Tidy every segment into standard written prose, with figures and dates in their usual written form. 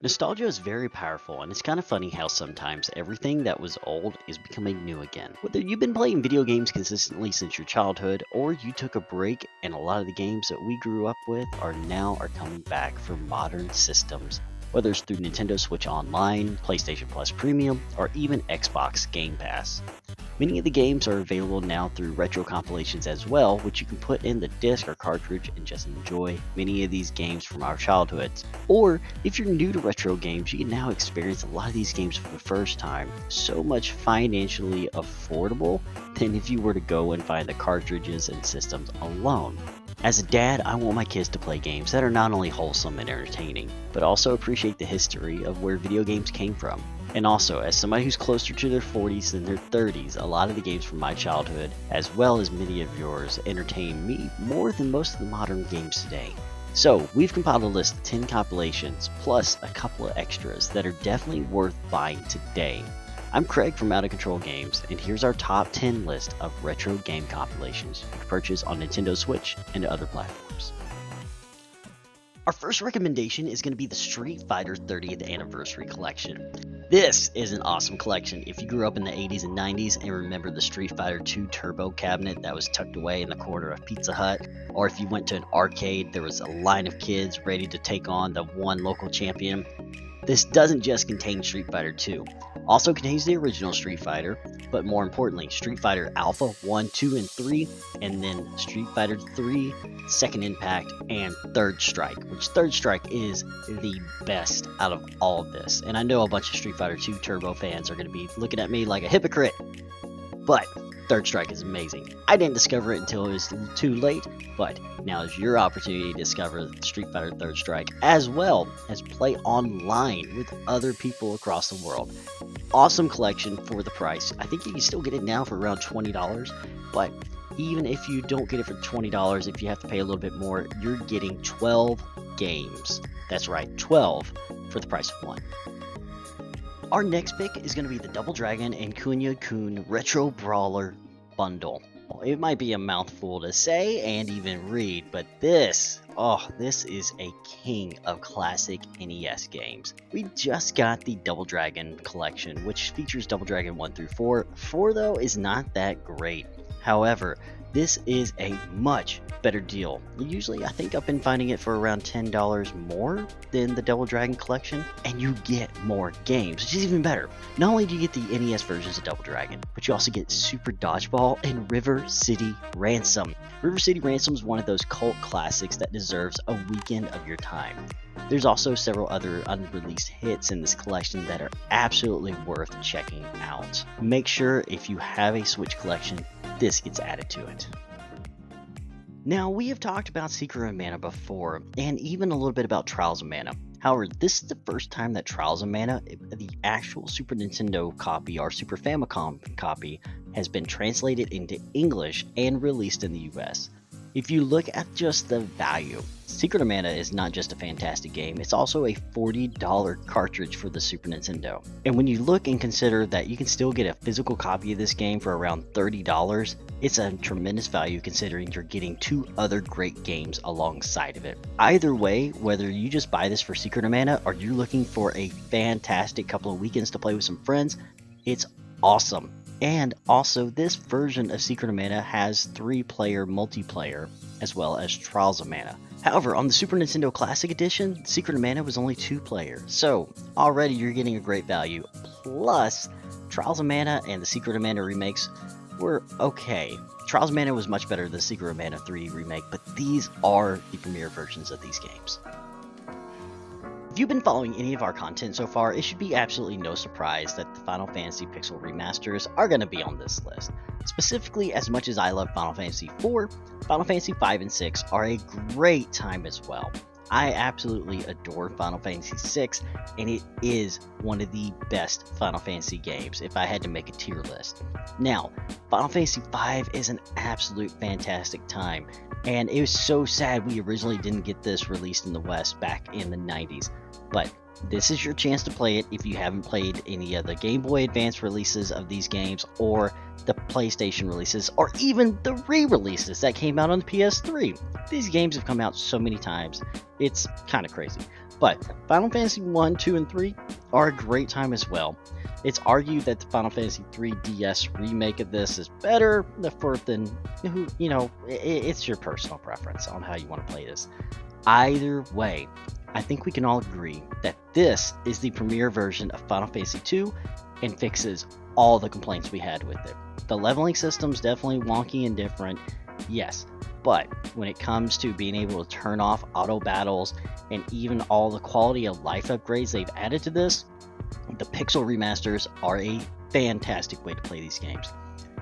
Nostalgia is very powerful, and it's kind of funny how sometimes everything that was old is becoming new again. Whether you've been playing video games consistently since your childhood, or you took a break and a lot of the games that we grew up with are coming back for modern systems. Whether it's through Nintendo Switch Online, PlayStation Plus Premium, or even Xbox Game Pass. Many of the games are available now through retro compilations as well, which you can put in the disc or cartridge and just enjoy many of these games from our childhoods. Or, if you're new to retro games, you can now experience a lot of these games for the first time, so much financially affordable than if you were to go and find the cartridges and systems alone. As a dad, I want my kids to play games that are not only wholesome and entertaining, but also appreciate the history of where video games came from. And also, as somebody who's closer to their 40s than their 30s, a lot of the games from my childhood, as well as many of yours, entertain me more than most of the modern games today. So, we've compiled a list of 10 compilations, plus a couple of extras that are definitely worth buying today. I'm Craig from Out of Control Games, and here's our top 10 list of retro game compilations you can purchase on Nintendo Switch and other platforms. Our first recommendation is going to be the Street Fighter 30th Anniversary Collection. This is an awesome collection if you grew up in the 80s and 90s and remember the Street Fighter 2 Turbo cabinet that was tucked away in the corner of Pizza Hut, or if you went to an arcade, there was a line of kids ready to take on the one local champion. This doesn't just contain Street Fighter 2, also contains the original Street Fighter, but more importantly, Street Fighter Alpha 1, 2, and 3, and then Street Fighter 3, Second Impact, and Third Strike, which Third Strike is the best out of all of this. And I know a bunch of Street Fighter 2 Turbo fans are going to be looking at me like a hypocrite, but Third Strike is amazing. I didn't discover it until it was too late, but now is your opportunity to discover Street Fighter Third Strike, as well as play online with other people across the world. Awesome collection for the price. I think you can still get it now for around $20, but even if you don't get it for $20, if you have to pay a little bit more, you're getting 12 games. That's right, 12 for the price of one. Our next pick is going to be the Double Dragon and Kunio-kun Retro Brawler bundle. Well, it might be a mouthful to say and even read, but this is a king of classic NES games. We just got the Double Dragon collection, which features Double Dragon 1 through 4. 4, though, is not that great. However, this is a much better deal. Usually, I think I've been finding it for around $10 more than the Double Dragon collection, and you get more games, which is even better. Not only do you get the NES versions of Double Dragon, but you also get Super Dodgeball and River City Ransom. River City Ransom is one of those cult classics that deserves a weekend of your time. There's also several other unreleased hits in this collection that are absolutely worth checking out. Make sure if you have a Switch collection, this gets added to it. Now, we have talked about Secret of Mana before, and even a little bit about Trials of Mana. However, this is the first time that Trials of Mana, the actual Super Nintendo copy or Super Famicom copy, has been translated into English and released in the US. If you look at just the value, Secret of Mana is not just a fantastic game, it's also a $40 cartridge for the Super Nintendo. And when you look and consider that you can still get a physical copy of this game for around $30, it's a tremendous value considering you're getting two other great games alongside of it. Either way, whether you just buy this for Secret of Mana or you're looking for a fantastic couple of weekends to play with some friends, it's awesome. And also, this version of Secret of Mana has 3-player multiplayer, as well as Trials of Mana. However, on the Super Nintendo Classic Edition, Secret of Mana was only 2-player, so already you're getting a great value. Plus, Trials of Mana and the Secret of Mana remakes were okay. Trials of Mana was much better than Secret of Mana 3 remake, but these are the premier versions of these games. If you've been following any of our content so far, it should be absolutely no surprise that the Final Fantasy Pixel Remasters are going to be on this list. Specifically, as much as I love Final Fantasy IV, Final Fantasy 5 and 6 are a great time as well. I absolutely adore Final Fantasy VI, and it is one of the best Final Fantasy games if I had to make a tier list. Now, Final Fantasy V is an absolute fantastic time, and it was so sad we originally didn't get this released in the West back in the 90s. But this is your chance to play it if you haven't played any of the Game Boy Advance releases of these games, or the PlayStation releases, or even the re-releases that came out on the PS3. These games have come out so many times, it's kind of crazy. But Final Fantasy 1, 2, and 3 are a great time as well. It's argued that the Final Fantasy 3 DS remake of this is better than, you know, it's your personal preference on how you want to play this. Either way, I think we can all agree that this is the premier version of Final Fantasy 2 and fixes all the complaints we had with it. The leveling system's definitely wonky and different, yes, but when it comes to being able to turn off auto battles and even all the quality of life upgrades they've added to this, the Pixel remasters are a fantastic way to play these games.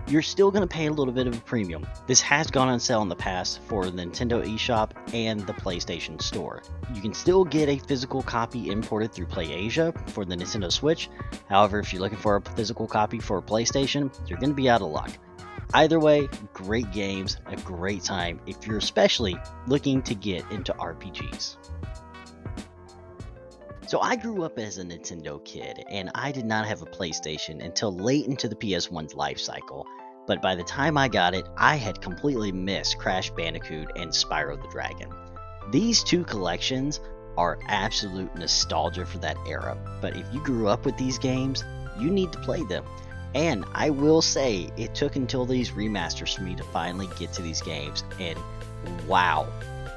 You're still going to pay a little bit of a premium. This has gone on sale in the past for the Nintendo eShop and the PlayStation Store. You can still get a physical copy imported through PlayAsia for the Nintendo Switch. However, if you're looking for a physical copy for PlayStation, you're going to be out of luck. Either way, great games, a great time if you're especially looking to get into RPGs. So I grew up as a Nintendo kid, and I did not have a PlayStation until late into the PS1's life cycle. But by the time I got it, I had completely missed Crash Bandicoot and Spyro the Dragon. These two collections are absolute nostalgia for that era, but if you grew up with these games, you need to play them. And I will say, it took until these remasters for me to finally get to these games, and wow,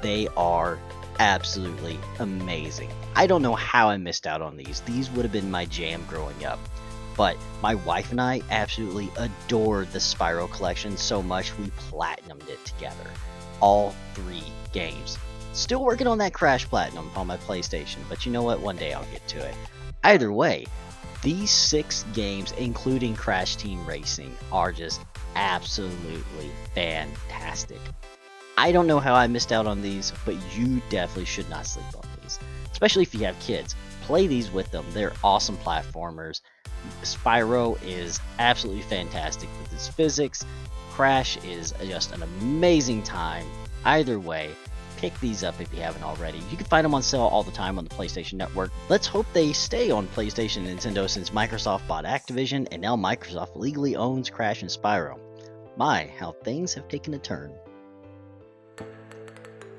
they are absolutely amazing. I don't know how I missed out on these. These would have been my jam growing up. But my wife and I absolutely adored the Spyro collection so much we platinumed it together. All 3 games. Still working on that Crash Platinum on my PlayStation, but you know what? One day I'll get to it. Either way, these 6 games, including Crash Team Racing, are just absolutely fantastic. I don't know how I missed out on these, but you definitely should not sleep on these. Especially if you have kids. Play these with them. They're awesome platformers. Spyro is absolutely fantastic with his physics. Crash is just an amazing time. Either way, pick these up if you haven't already. You can find them on sale all the time on the PlayStation Network. Let's hope they stay on PlayStation and Nintendo since Microsoft bought Activision and now Microsoft legally owns Crash and Spyro. My, how things have taken a turn.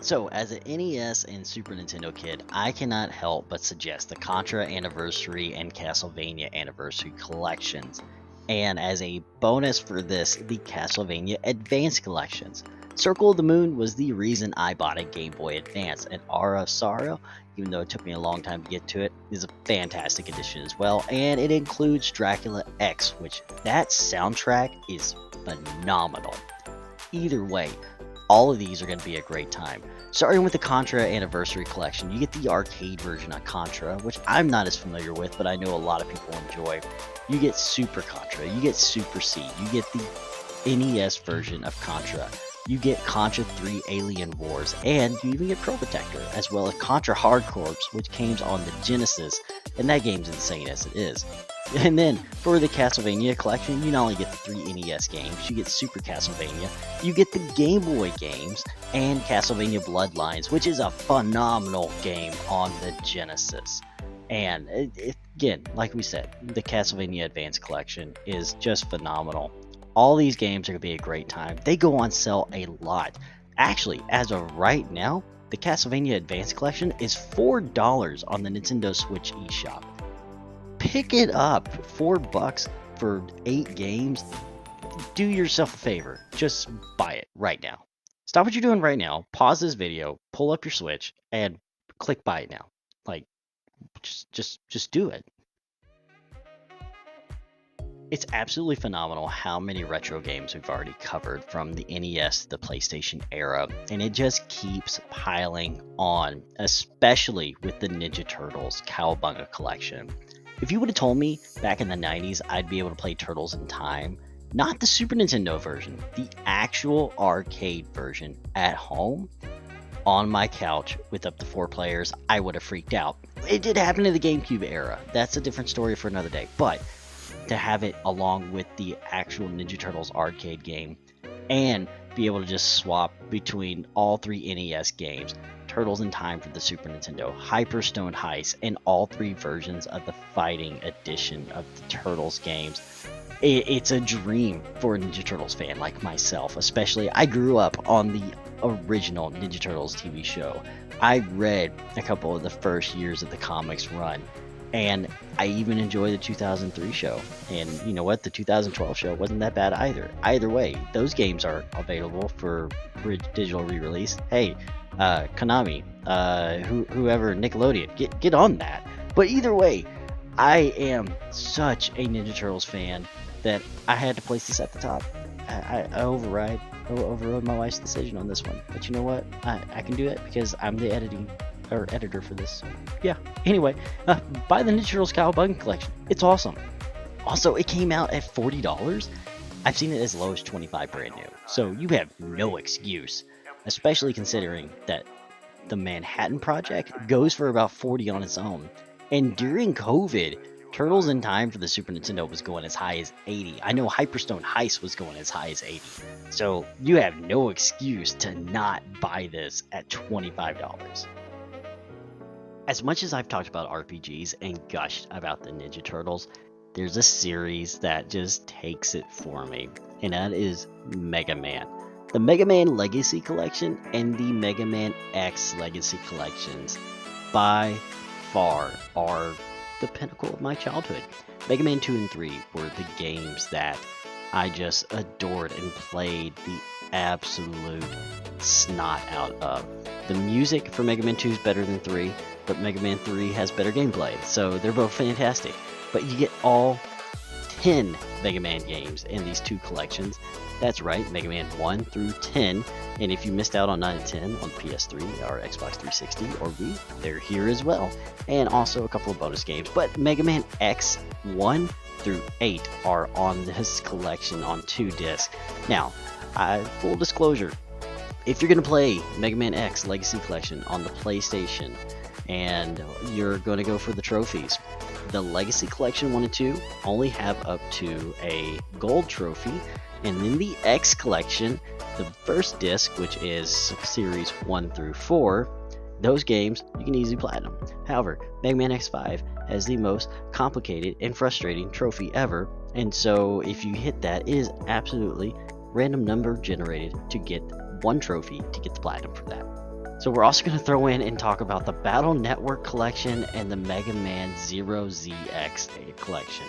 So, as an NES and Super Nintendo kid, I cannot help but suggest the Contra Anniversary and Castlevania Anniversary collections. And as a bonus for this, the Castlevania Advance collections. Circle of the Moon was the reason I bought a Game Boy Advance, and Aura of Sorrow, even though it took me a long time to get to it, is a fantastic addition as well, and it includes Dracula X, which that soundtrack is phenomenal. Either way, all of these are going to be a great time. Starting with the Contra Anniversary Collection, you get the arcade version of Contra, which I'm not as familiar with, but I know a lot of people enjoy. You get Super Contra, you get Super C, you get the NES version of Contra, you get Contra 3 Alien Wars, and you even get Pro Protector, as well as Contra Hard Corps, which came on the Genesis, and that game's insane as it is. And then, for the Castlevania collection, you not only get the 3 NES games, you get Super Castlevania, you get the Game Boy games, and Castlevania Bloodlines, which is a phenomenal game on the Genesis. And, again, like we said, the Castlevania Advance collection is just phenomenal. All these games are going to be a great time. They go on sale a lot. Actually, as of right now, the Castlevania Advance collection is $4 on the Nintendo Switch eShop. Pick it up. $4 for 8 games. Do yourself a favor. Just buy it right now. Stop what you're doing right now. Pause this video. Pull up your Switch and click buy it now. Like, just do it. It's absolutely phenomenal how many retro games we've already covered from the NES to the PlayStation era, and it just keeps piling on, especially with the Ninja Turtles Cowabunga collection. If you would have told me back in the 90s I'd be able to play Turtles in Time, not the Super Nintendo version, the actual arcade version at home, on my couch with up to 4 players, I would have freaked out. It did happen in the GameCube era. That's a different story for another day, but to have it along with the actual Ninja Turtles arcade game and be able to just swap between all 3 NES games, Turtles in Time for the Super Nintendo, Hyperstone Heist, and all 3 versions of the Fighting Edition of the Turtles games. It's a dream for a Ninja Turtles fan like myself, especially. I grew up on the original Ninja Turtles TV show. I read a couple of the first years of the comics run, and I even enjoyed the 2003 show. And you know what? The 2012 show wasn't that bad either. Either way, those games are available for digital re-release. Hey, Konami, whoever, Nickelodeon, get on that. But either way, I am such a Ninja Turtles fan that I had to place this at the top. I overrode my wife's decision on this one. But you know what? I can do it because I'm the editor for this. So, yeah. Anyway, buy the Ninja Turtles Cowabunga collection. It's awesome. Also, it came out at $40. I've seen it as low as $25 brand new. So you have no excuse, especially considering that the Manhattan Project goes for about $40 on its own. And during COVID, Turtles in Time for the Super Nintendo was going as high as $80. I know Hyperstone Heist was going as high as $80. So you have no excuse to not buy this at $25. As much as I've talked about RPGs and gushed about the Ninja Turtles, there's a series that just takes it for me, and that is Mega Man. The Mega Man Legacy Collection and the Mega Man X Legacy Collections by far are the pinnacle of my childhood. Mega Man 2 and 3 were the games that I just adored and played the absolute snot out of. The music for Mega Man 2 is better than 3, but Mega Man 3 has better gameplay, so they're both fantastic. But you get all 10 Mega Man games in these 2 collections. That's right, Mega Man 1 through 10, and if you missed out on 9 and 10 on PS3 or Xbox 360 or Wii, they're here as well, and also a couple of bonus games. But Mega Man X 1 through 8 are on this collection on 2 discs. Now, full disclosure, if you're going to play Mega Man X Legacy Collection on the PlayStation, and you're going to go for the trophies, the Legacy Collection 1 and 2 only have up to a gold trophy, and then the X Collection, the first disc, which is series 1 through 4, those games you can easily platinum. However, Mega Man X5 has the most complicated and frustrating trophy ever, and so if you hit that, it is absolutely random number generated to get 1 trophy to get the platinum for that. So we're also going to throw in and talk about the Battle Network Collection and the Mega Man Zero ZX Collection.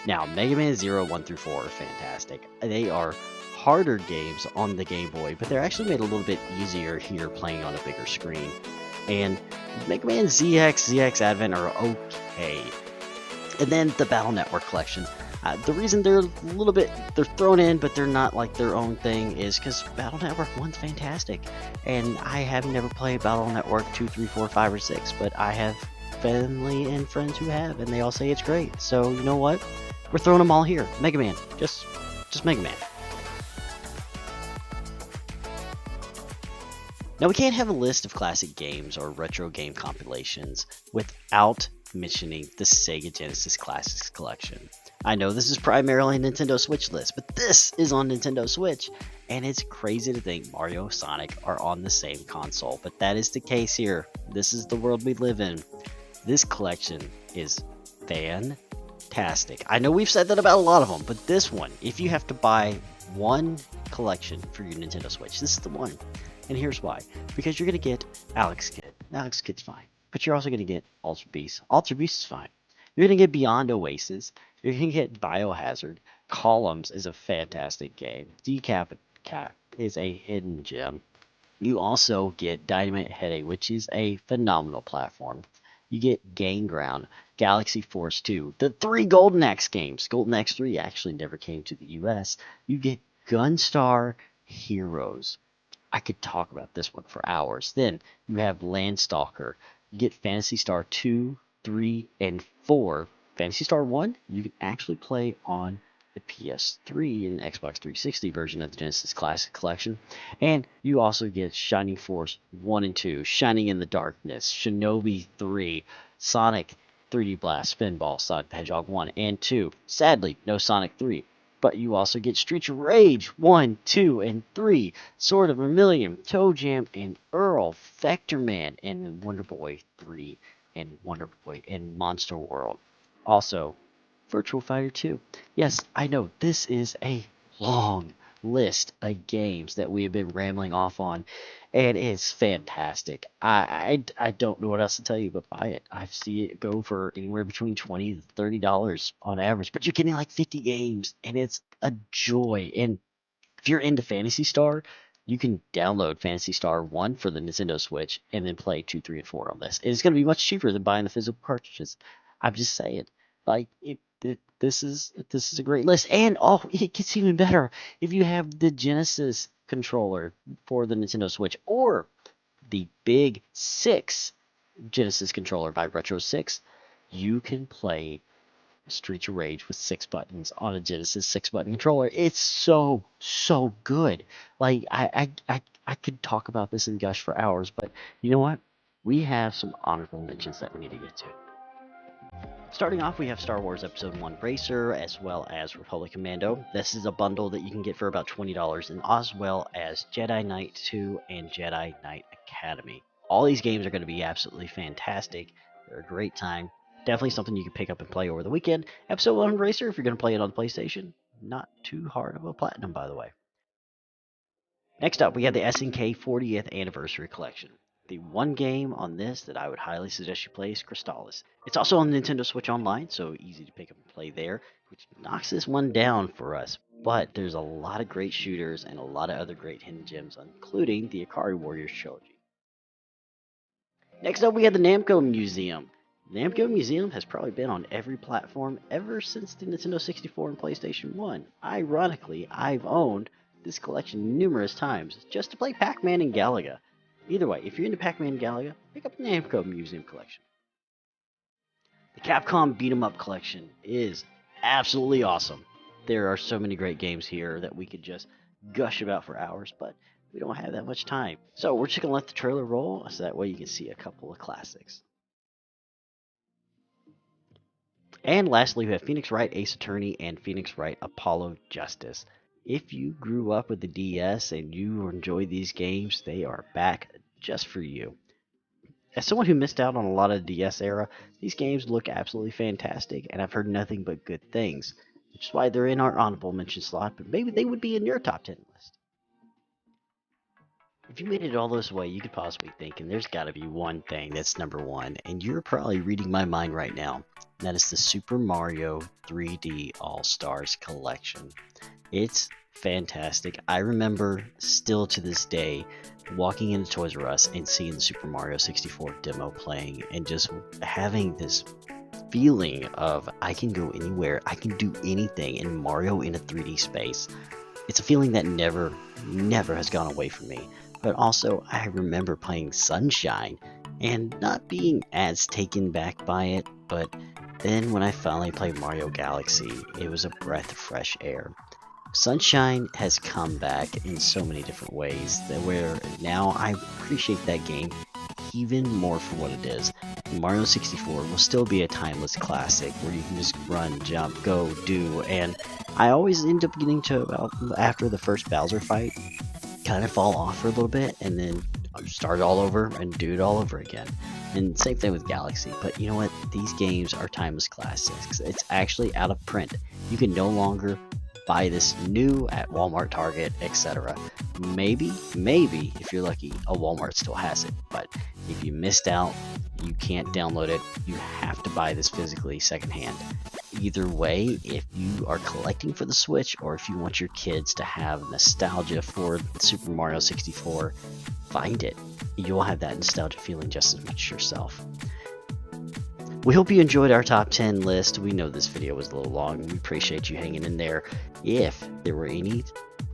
Now, Mega Man 0, 1 through 4 are fantastic. They are harder games on the Game Boy, but they're actually made a little bit easier here playing on a bigger screen. And Mega Man ZX Advent are okay. And then the Battle Network Collection. The reason they're they're thrown in, but they're not like their own thing, is because Battle Network 1's fantastic. And I have never played Battle Network 2, 3, 4, 5, or 6, but I have family and friends who have, and they all say it's great. So, you know what? We're throwing them all here. Mega Man. Just Mega Man. Now, we can't have a list of classic games or retro game compilations without mentioning the Sega Genesis Classics Collection. I know this is primarily a Nintendo Switch list, but this is on Nintendo Switch, and it's crazy to think Mario and Sonic are on the same console, but that is the case here. This is the world we live in. This collection is fantastic. I know we've said that about a lot of them, but this one, if you have to buy one collection for your Nintendo Switch, this is the one. And here's why. Because you're going to get Alex Kidd. Alex Kidd's fine. But you're also going to get Ultra Beast. Ultra Beast is fine. You're going to get Beyond Oasis. You're going to get Biohazard. Columns is a fantastic game. Decap is a hidden gem. You also get Dynamite Headache, which is a phenomenal platform. You get Gain Ground, Galaxy Force 2, the 3 Golden Axe games. Golden Axe 3 actually never came to the US. You get Gunstar Heroes. I could talk about this one for hours. Then you have Landstalker. You get Phantasy Star 2, 3, and 4. Phantasy Star 1, you can actually play on the PS3 and Xbox 360 version of the Genesis Classic Collection. And you also get Shining Force 1 and 2, Shining in the Darkness, Shinobi 3, Sonic 3D Blast, Spinball, Sonic the Hedgehog 1 and 2. Sadly, no Sonic 3. But you also get Streets of Rage 1, 2, and 3, Sword of Vermilion, Toe Jam, and Earl, Vector Man, and Wonder Boy 3, and Wonder Boy, and Monster World. Also, Virtual Fighter 2. Yes, I know, this is a long list of games that we have been rambling off on, and it's fantastic. I don't know what else to tell you, but buy it. I see it go for anywhere between $20 to $30 on average, but you're getting like 50 games, and it's a joy. And if you're into Phantasy Star, you can download Phantasy Star 1 for the Nintendo Switch and then play 2, 3, and 4 on this. And it's going to be much cheaper than buying the physical cartridges. I'm just saying. Like, this is a great list. And oh, it gets even better if you have the Genesis controller for the Nintendo Switch or the Big 6 Genesis controller by Retro 6. You can play Streets of Rage with 6 buttons on a Genesis 6-button controller. It's so good. Like I could talk about this and gush for hours, but you know what? We have some honorable mentions that we need to get to. Starting off, we have Star Wars Episode 1 Racer, as well as Republic Commando. This is a bundle that you can get for about $20, and as well as Jedi Knight 2 and Jedi Knight Academy. All these games are going to be absolutely fantastic. They're a great time. Definitely something you can pick up and play over the weekend. Episode 1 Racer, if you're going to play it on the PlayStation, not too hard of a platinum, by the way. Next up, we have the SNK 40th Anniversary Collection. The one game on this that I would highly suggest you play is Crystalis. It's also on Nintendo Switch Online, so easy to pick up and play there, which knocks this one down for us. But there's a lot of great shooters and a lot of other great hidden gems, including the Ikari Warriors trilogy. Next up, we have the Namco Museum. The Namco Museum has probably been on every platform ever since the Nintendo 64 and PlayStation 1. Ironically, I've owned this collection numerous times just to play Pac-Man and Galaga. Either way, if you're into Pac-Man and Galaga, pick up the Namco Museum Collection. The Capcom Beat 'em Up Collection is absolutely awesome. There are so many great games here that we could just gush about for hours, but we don't have that much time. So we're just going to let the trailer roll so that way you can see a couple of classics. And lastly, we have Phoenix Wright Ace Attorney and Phoenix Wright Apollo Justice. If you grew up with the DS and you enjoy these games, they are back just for you. As someone who missed out on a lot of the DS era, these games look absolutely fantastic, and I've heard nothing but good things, which is why they're in our honorable mention slot, but maybe they would be in your top 10 list. If you made it all this way, you could possibly think, and there's got to be one thing that's number one, and you're probably reading my mind right now, and that is the Super Mario 3D All-Stars Collection. It's fantastic. I remember still to this day walking into Toys R Us and seeing the Super Mario 64 demo playing and just having this feeling of I can go anywhere, I can do anything, and Mario in a 3D space. It's a feeling that never has gone away from me. But also, I remember playing Sunshine and not being as taken back by it, but then when I finally played Mario Galaxy, it was a breath of fresh air. Sunshine has come back in so many different ways that where now I appreciate that game even more for what it is. Mario 64 will still be a timeless classic where you can just run, jump, go, do, and I always end up getting to about after the first Bowser fight, kind of fall off for a little bit and then start all over and do it all over again. And same thing with Galaxy, but you know what? These games are timeless classics. It's actually out of print. You can no longer buy this new at Walmart, Target, etc. Maybe, if you're lucky, a Walmart still has it. But if you missed out, you can't download it. You have to buy this physically secondhand. Either way, if you are collecting for the Switch or if you want your kids to have nostalgia for Super Mario 64, find it. You'll have that nostalgia feeling just as much yourself. We hope you enjoyed our top 10 list. We know this video was a little long. We appreciate you hanging in there. If there were any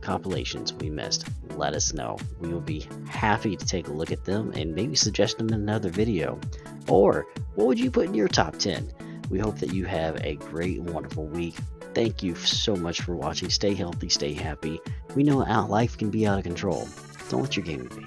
compilations we missed, let us know. We will be happy to take a look at them and maybe suggest them in another video. Or, what would you put in your top 10? We hope that you have a great and wonderful week. Thank you so much for watching. Stay healthy, stay happy. We know how life can be out of control. Don't let your gaming be.